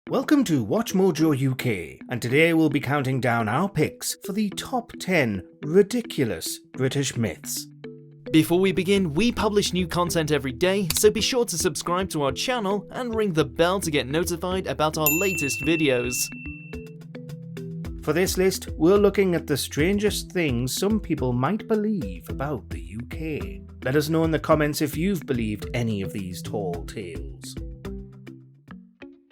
Welcome to WatchMojoUK, and today we'll be counting down our picks for the top 10 ridiculous British myths. Before we begin, we publish new content every day, so be sure to subscribe to our channel and ring the bell to get notified about our latest videos. For this list, we're looking at the strangest things some people might believe about the UK. Let us know in the comments if you've believed any of these tall tales.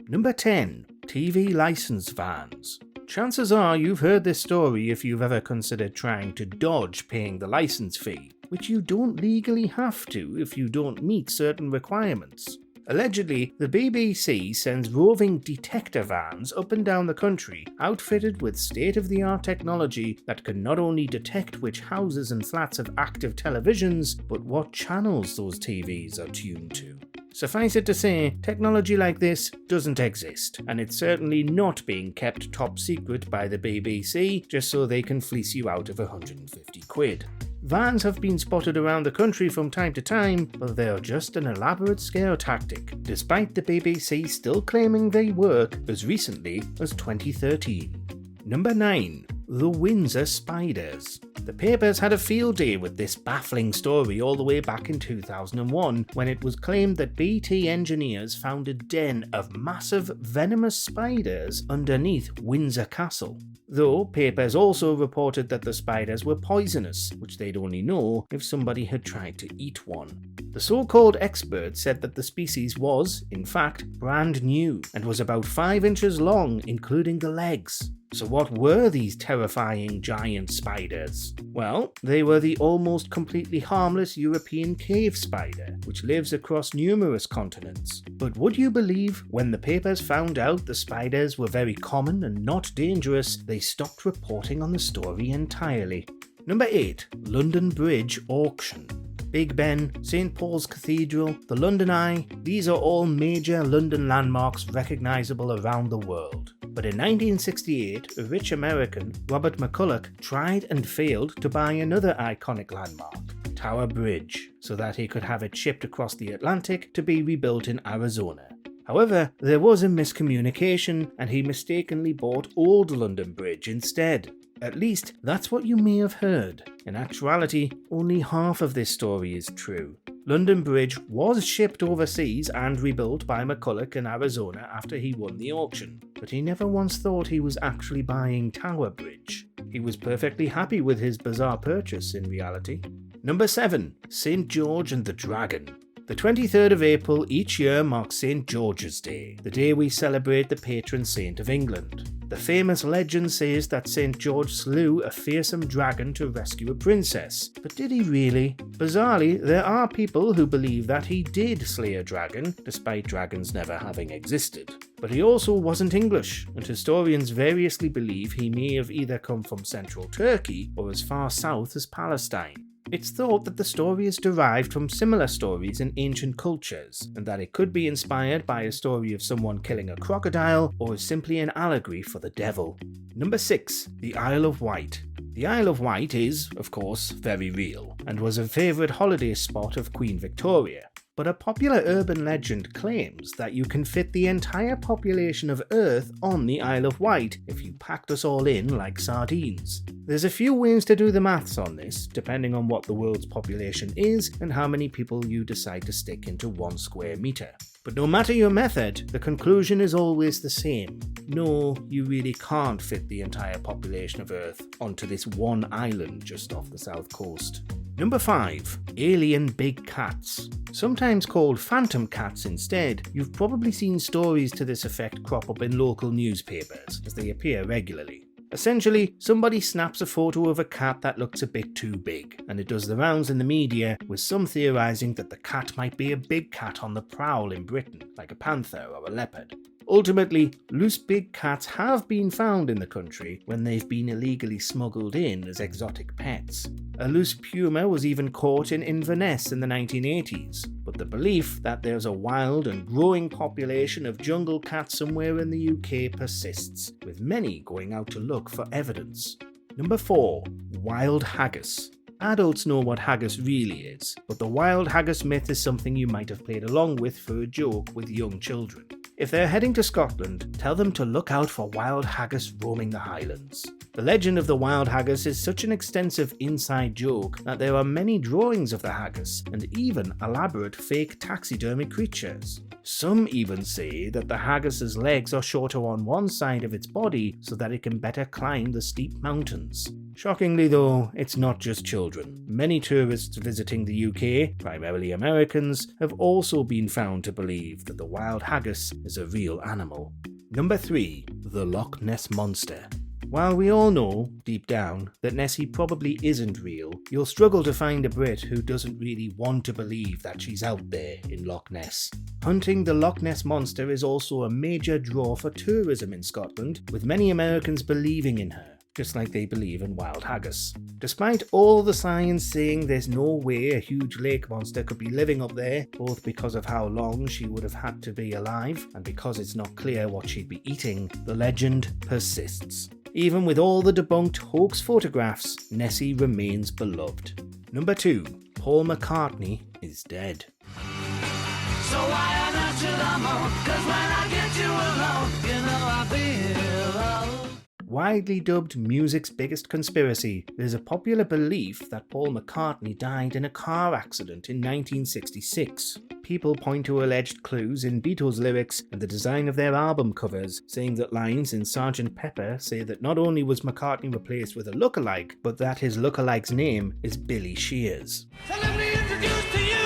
Number 10. TV license vans. Chances are you've heard this story if you've ever considered trying to dodge paying the license fee, which you don't legally have to if you don't meet certain requirements. Allegedly, the BBC sends roving detector vans up and down the country, outfitted with state-of-the-art technology that can not only detect which houses and flats have active televisions, but what channels those TVs are tuned to. Suffice it to say, technology like this doesn't exist, and it's certainly not being kept top secret by the BBC just so they can fleece you out of 150 quid. Vans have been spotted around the country from time to time, but they are just an elaborate scare tactic, despite the BBC still claiming they work as recently as 2013. Number 9. The Windsor Spiders. The papers had a field day with this baffling story all the way back in 2001, when it was claimed that BT engineers found a den of massive venomous spiders underneath Windsor Castle. Though papers also reported that the spiders were poisonous, which they'd only know if somebody had tried to eat one. The so-called expert said that the species was, in fact, brand new and was about 5 inches long, including the legs. So what were these terrifying giant spiders? Well, they were the almost completely harmless European cave spider, which lives across numerous continents. But would you believe when the papers found out the spiders were very common and not dangerous, they stopped reporting on the story entirely? Number 8. London Bridge Auction. Big Ben, St Paul's Cathedral, the London Eye, these are all major London landmarks recognisable around the world. But in 1968, a rich American, Robert McCulloch, tried and failed to buy another iconic landmark, Tower Bridge, so that he could have it shipped across the Atlantic to be rebuilt in Arizona. However, there was a miscommunication and he mistakenly bought Old London Bridge instead. At least, that's what you may have heard. In actuality, only half of this story is true. London Bridge was shipped overseas and rebuilt by McCulloch in Arizona after he won the auction, but he never once thought he was actually buying Tower Bridge. He was perfectly happy with his bizarre purchase in reality. Number 7. St George and the Dragon. The 23rd of April each year marks St George's Day, the day we celebrate the patron saint of England. The famous legend says that St George slew a fearsome dragon to rescue a princess. But did he really? Bizarrely, there are people who believe that he did slay a dragon, despite dragons never having existed. But he also wasn't English, and historians variously believe he may have either come from central Turkey or as far south as Palestine. It's thought that the story is derived from similar stories in ancient cultures, and that it could be inspired by a story of someone killing a crocodile, or is simply an allegory for the devil. Number 6. The Isle of Wight. The Isle of Wight is, of course, very real, and was a favourite holiday spot of Queen Victoria. But a popular urban legend claims that you can fit the entire population of Earth on the Isle of Wight if you packed us all in like sardines. There's a few ways to do the maths on this, depending on what the world's population is and how many people you decide to stick into 1 square metre. But no matter your method, the conclusion is always the same. No, you really can't fit the entire population of Earth onto this one island just off the south coast. Number 5. Alien Big Cats. Sometimes called phantom cats instead, you've probably seen stories to this effect crop up in local newspapers, as they appear regularly. Essentially, somebody snaps a photo of a cat that looks a bit too big, and it does the rounds in the media, with some theorising that the cat might be a big cat on the prowl in Britain, like a panther or a leopard. Ultimately, loose big cats have been found in the country when they've been illegally smuggled in as exotic pets. A loose puma was even caught in Inverness in the 1980s, but the belief that there's a wild and growing population of jungle cats somewhere in the UK persists, with many going out to look for evidence. Number 4. Wild haggis. Adults know what haggis really is, but the wild haggis myth is something you might have played along with for a joke with young children. If they're heading to Scotland, tell them to look out for wild haggis roaming the Highlands. The legend of the wild haggis is such an extensive inside joke that there are many drawings of the haggis and even elaborate fake taxidermy creatures. Some even say that the haggis's legs are shorter on one side of its body so that it can better climb the steep mountains. Shockingly though, it's not just children. Many tourists visiting the UK, primarily Americans, have also been found to believe that the wild haggis is a real animal. Number 3. The Loch Ness Monster. While we all know, deep down, that Nessie probably isn't real, you'll struggle to find a Brit who doesn't really want to believe that she's out there in Loch Ness. Hunting the Loch Ness Monster is also a major draw for tourism in Scotland, with many Americans believing in her, just like they believe in wild haggis. Despite all the science saying there's no way a huge lake monster could be living up there, both because of how long she would have had to be alive and because it's not clear what she'd be eating, the legend persists. Even with all the debunked hoax photographs, Nessie remains beloved. Number 2. Paul McCartney is dead. So why not till I'm on? 'Cause when I get you alone, you know I feel alone. Widely dubbed music's biggest conspiracy, there's a popular belief that Paul McCartney died in a car accident in 1966. People point to alleged clues in Beatles lyrics and the design of their album covers, saying that lines in Sgt. Pepper say that not only was McCartney replaced with a lookalike, but that his lookalike's name is Billy Shears. So let me introduce to you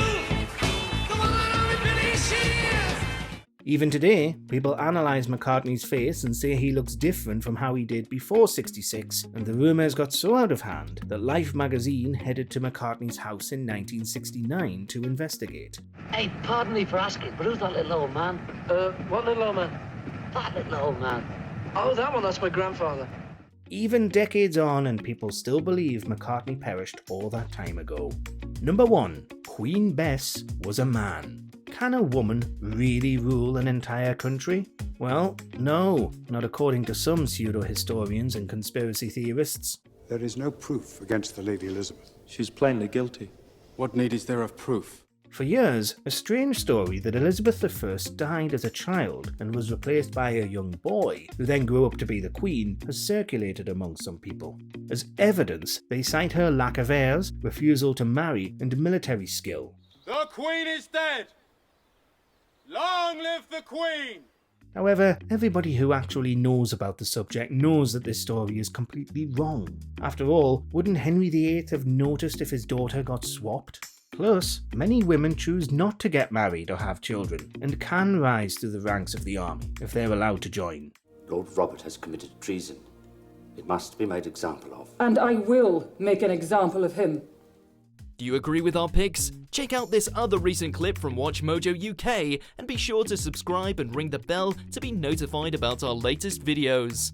the one and only Billy Shears. Even today, people analyse McCartney's face and say he looks different from how he did before 66, and the rumours got so out of hand that Life magazine headed to McCartney's house in 1969 to investigate. Hey, pardon me for asking, but who's that little old man? What little old man? That little old man. Oh, that one, that's my grandfather. Even decades on, and people still believe McCartney perished all that time ago. Number 1. Queen Bess was a man. Can a woman really rule an entire country? Well, no, not according to some pseudo-historians and conspiracy theorists. There is no proof against the Lady Elizabeth. She's plainly guilty. What need is there of proof? For years, a strange story that Elizabeth I died as a child and was replaced by a young boy, who then grew up to be the Queen, has circulated among some people. As evidence, they cite her lack of heirs, refusal to marry, and military skill. The Queen is dead! Long live the Queen! However, everybody who actually knows about the subject knows that this story is completely wrong. After all, wouldn't Henry VIII have noticed if his daughter got swapped? Plus, many women choose not to get married or have children, and can rise through the ranks of the army if they're allowed to join. Lord Robert has committed treason. It must be made example of. And I will make an example of him. Do you agree with our picks? Check out this other recent clip from WatchMojoUK and be sure to subscribe and ring the bell to be notified about our latest videos.